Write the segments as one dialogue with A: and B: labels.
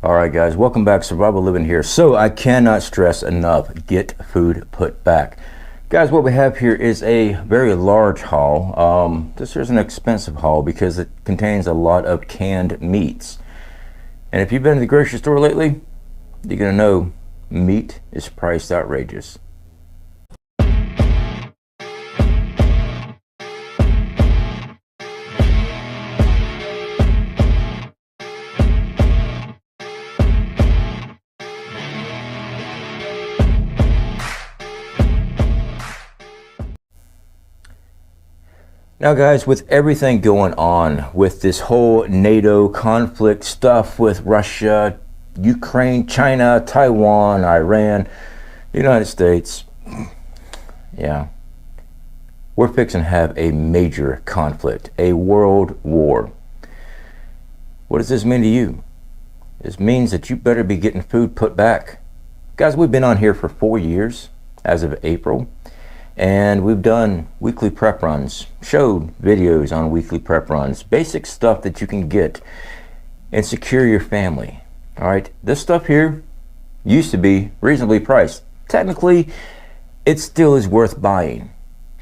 A: Alright guys, welcome back. Survival Living here. So I cannot stress enough, get food put back. Guys, what we have here is a very large haul. This is an expensive haul because it contains a lot of canned meats. And if you've been to the grocery store lately, you're going to know meat is priced outrageous. Now guys, with everything going on with this whole NATO conflict stuff with Russia, Ukraine, China, Taiwan, Iran, the United States, yeah, we're fixing to have a major conflict, a world war. What does this mean to you? This means that you better be getting food put back. Guys, we've been on here for 4 years as of April. And we've done weekly prep runs, showed videos on weekly prep runs, basic stuff that you can get and secure your family. All right, this stuff here used to be reasonably priced. Technically, it still is worth buying.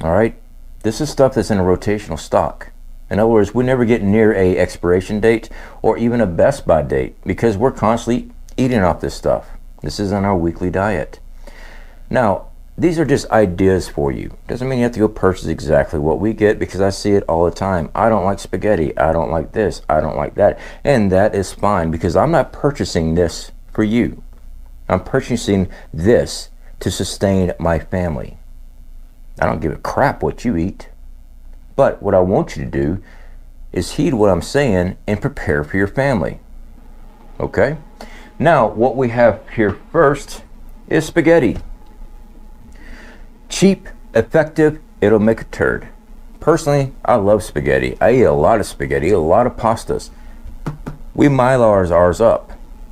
A: All right, this is stuff that's in a rotational stock. In other words, we never get near a expiration date or even a best by date because we're constantly eating off this stuff. This is on our weekly diet. Now, these are just ideas for you. Doesn't mean you have to go purchase exactly what we get, because I see it all the time. I don't like spaghetti. I don't like this. I don't like that. And that is fine, because I'm not purchasing this for you. I'm purchasing this to sustain my family. I don't give a crap what you eat. But what I want you to do is heed what I'm saying and prepare for your family. Okay? Now, what we have here first is spaghetti. Cheap, effective, it'll make a turd. Personally, I love spaghetti. I eat a lot of spaghetti, a lot of pastas. We Mylar ours up.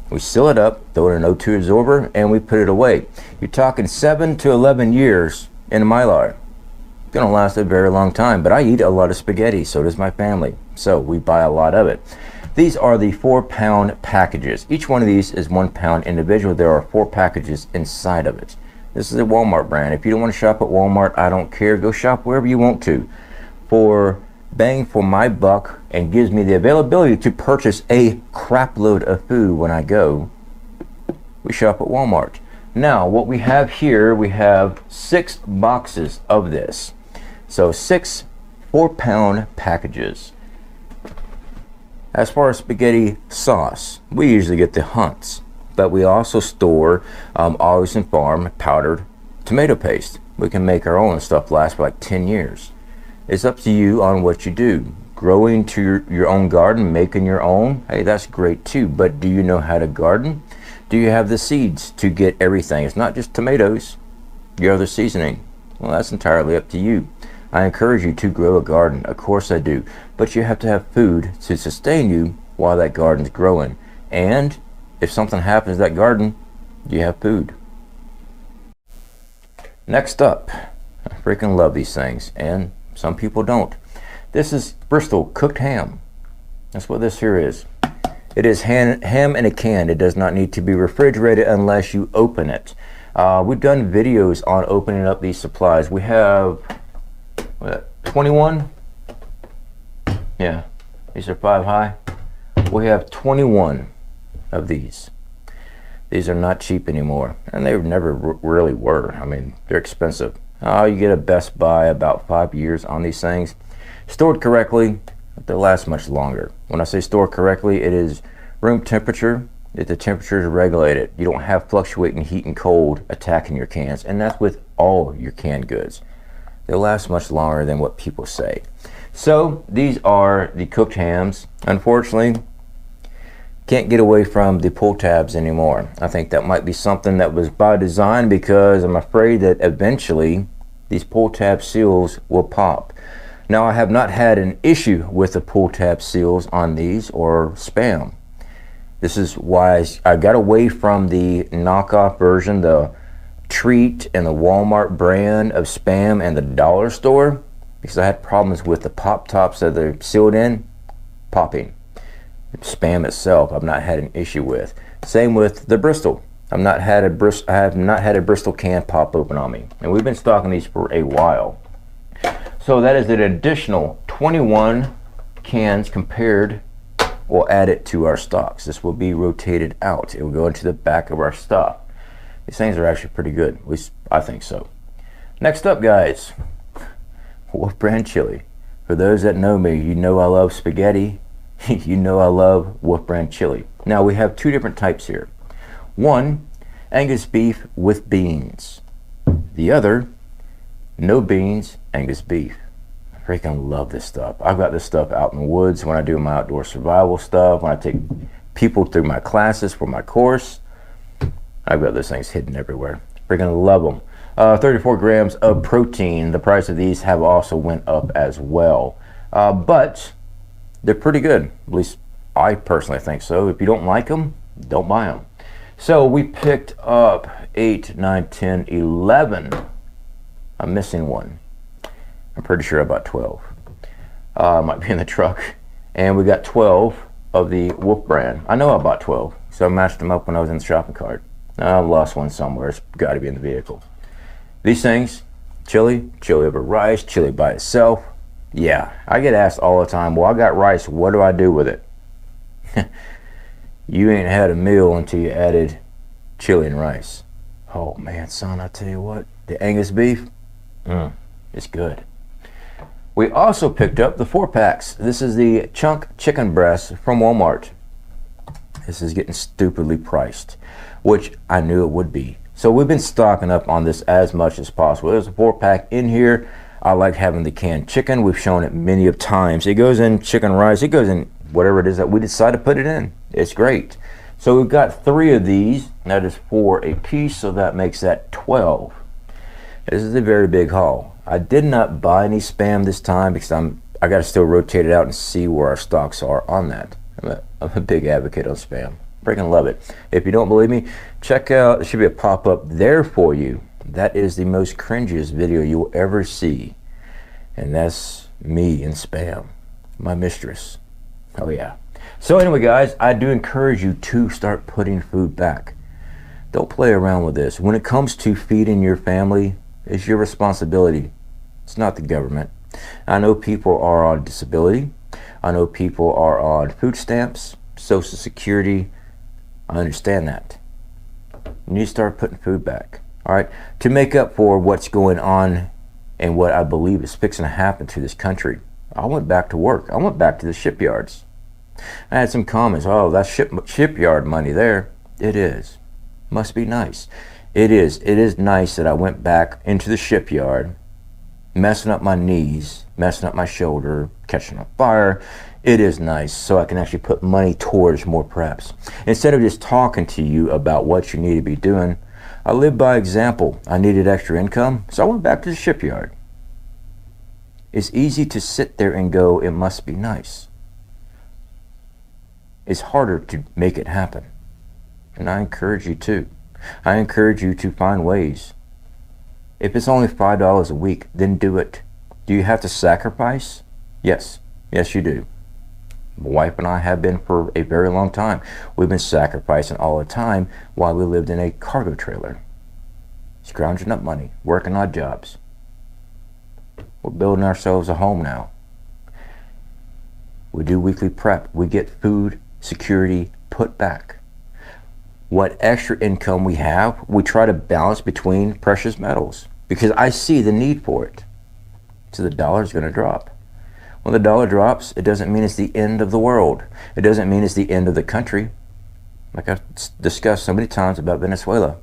A: We seal it up, throw it in an O2 absorber, and we put it away. You're talking 7 to 11 years in a Mylar. It's gonna last a very long time, but I eat a lot of spaghetti, so does my family. So we buy a lot of it. These are the 4-pound packages. Each one of these is 1 pound individual. There are 4 packages inside of it. This is a Walmart brand. If you don't want to shop at Walmart, I don't care. Go shop wherever you want to. For bang for my buck, and gives me the availability to purchase a crap load of food when I go, we shop at Walmart. Now, what we have here, we have 6 boxes of this. So 6 4-pound packages. As far as spaghetti sauce, we usually get the Hunt's. But we also store Augason Farms powdered tomato paste. We can make our own, and stuff lasts for like 10 years. It's up to you on what you do. Growing to your own garden, making your own, hey, that's great too. But do you know how to garden? Do you have the seeds to get everything? It's not just tomatoes, your other seasoning. Well, that's entirely up to you. I encourage you to grow a garden. Of course I do. But you have to have food to sustain you while that garden's growing. And if something happens to that garden, you have food. Next up, I freaking love these things, and some people don't. This is Bristol cooked ham. That's what this here is. It is ham in a can. It does not need to be refrigerated unless you open it. We've done videos on opening up these supplies. We have, what, 21? Yeah, these are 5 high. We have 21 of these. These are not cheap anymore, and they never really were. I mean, they're expensive. You get a Best Buy about 5 years on these things. Stored correctly, they'll last much longer. When I say stored correctly, it is room temperature. If the temperature is regulated, you don't have fluctuating heat and cold attacking your cans, and that's with all your canned goods. They'll last much longer than what people say. So these are the cooked hams. Unfortunately, can't get away from the pull tabs anymore. I think that might be something that was by design, because I'm afraid that eventually these pull tab seals will pop. Now, I have not had an issue with the pull tab seals on these or spam. This is why I got away from the knockoff version, the Treat and the Walmart brand of spam and the dollar store, because I had problems with the pop tops that they're sealed in popping. Spam itself, I've not had an issue with. Same with the Bristol. I have not had a Bristol can pop open on me, and we've been stocking these for a while. So that is an additional 21 cans compared. We'll add it to our stocks. This will be rotated out. It will go into the back of our stock. These things are actually pretty good. At least I think so. Next up, guys, Wolf brand chili. For those that know me, you know I love spaghetti. You know I love Wolf brand chili. Now we have two different types here. One, Angus beef with beans. The other, no beans, Angus beef. I freaking love this stuff. I've got this stuff out in the woods when I do my outdoor survival stuff, when I take people through my classes for my course. I've got those things hidden everywhere. Freaking love them. 34 grams of protein. The price of these have also went up as well. But they're pretty good. At least I personally think so. If you don't like them, don't buy them. So we picked up 8, 9, 10, 11. I'm missing one. I'm pretty sure about 12. Might be in the truck. And we got 12 of the Wolf brand. I know I bought 12, so I matched them up when I was in the shopping cart. I lost one somewhere. It's got to be in the vehicle. These things, chili over rice, chili by itself. Yeah, I get asked all the time, well, I got rice, what do I do with it? You ain't had a meal until you added chili and rice. Oh man, son, I tell you what, the Angus beef, it's good. We also picked up the 4-packs. This is the chunk chicken breast from Walmart. This is getting stupidly priced, which I knew it would be. So we've been stocking up on this as much as possible. There's a 4-pack in here. I like having the canned chicken. We've shown it many of times. It goes in chicken rice. It goes in whatever it is that we decide to put it in. It's great. So we've got 3 of these. That is 4 a piece, so that makes that 12. This is a very big haul. I did not buy any Spam this time because I got to still rotate it out and see where our stocks are on that. I'm a big advocate of Spam. Freaking love it. If you don't believe me, check out, there should be a pop-up there for you. That is the most cringiest video you'll ever see. And that's me in Spam, my mistress. Oh yeah. So anyway, guys, I do encourage you to start putting food back. Don't play around with this. When it comes to feeding your family, it's your responsibility. It's not the government. I know people are on disability. I know people are on food stamps, Social Security. I understand that. You need to start putting food back. All right, to make up for what's going on and what I believe is fixing to happen to this country. I went back to work. I went back to the shipyards. I had some comments. Oh, that's shipyard money there. It is. Must be nice. It is. It is nice that I went back into the shipyard, messing up my knees, messing up my shoulder, catching a fire. It is nice, so I can actually put money towards more preps. Instead of just talking to you about what you need to be doing, I live by example. I needed extra income, so I went back to the shipyard. It's easy to sit there and go, it must be nice. It's harder to make it happen. And I encourage you to. I encourage you to find ways. If it's only $5 a week, then do it. Do you have to sacrifice? Yes. Yes, you do. My wife and I have been for a very long time. We've been sacrificing all the time while we lived in a cargo trailer. Scrounging up money, working odd jobs. We're building ourselves a home now. We do weekly prep. We get food security put back. What extra income we have, we try to balance between precious metals because I see the need for it. So the dollar is going to drop. When the dollar drops, it doesn't mean it's the end of the world. It doesn't mean it's the end of the country. Like I've discussed so many times about Venezuela.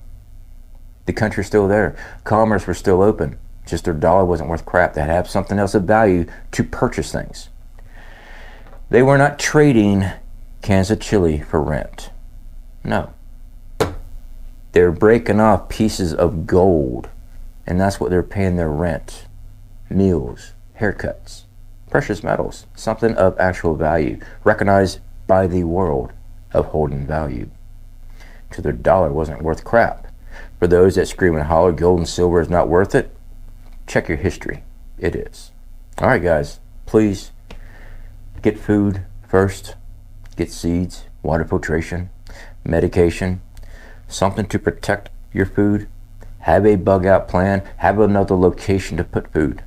A: The country's still there. Commerce was still open. Just their dollar wasn't worth crap. They had to have something else of value to purchase things. They were not trading cans of chili for rent. No. They're breaking off pieces of gold, and that's what they're paying their rent, meals, haircuts, precious metals, something of actual value, recognized by the world of holding value. So their dollar wasn't worth crap. For those that scream and holler gold and silver is not worth it, check your history. It is. All right, guys, please get food first. get seeds, water filtration, medication, something to protect your food. Have a bug out plan. Have another location to put food.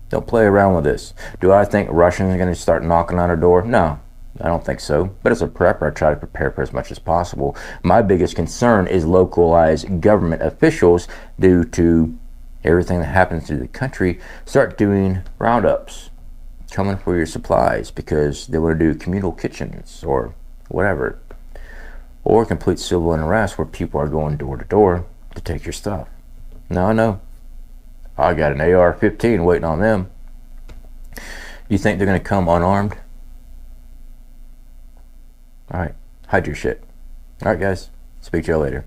A: Don't play around with this. Do I think Russians are going to start knocking on our door? No, I don't think so. But as a prepper, I try to prepare for as much as possible. My biggest concern is localized government officials, due to everything that happens through the country, start doing roundups, coming for your supplies because they want to do communal kitchens or whatever. Or complete civil unrest where people are going door to door to take your stuff. Now I know. I got an AR-15 waiting on them. You think they're going to come unarmed? Alright, hide your shit. Alright guys, speak to you later.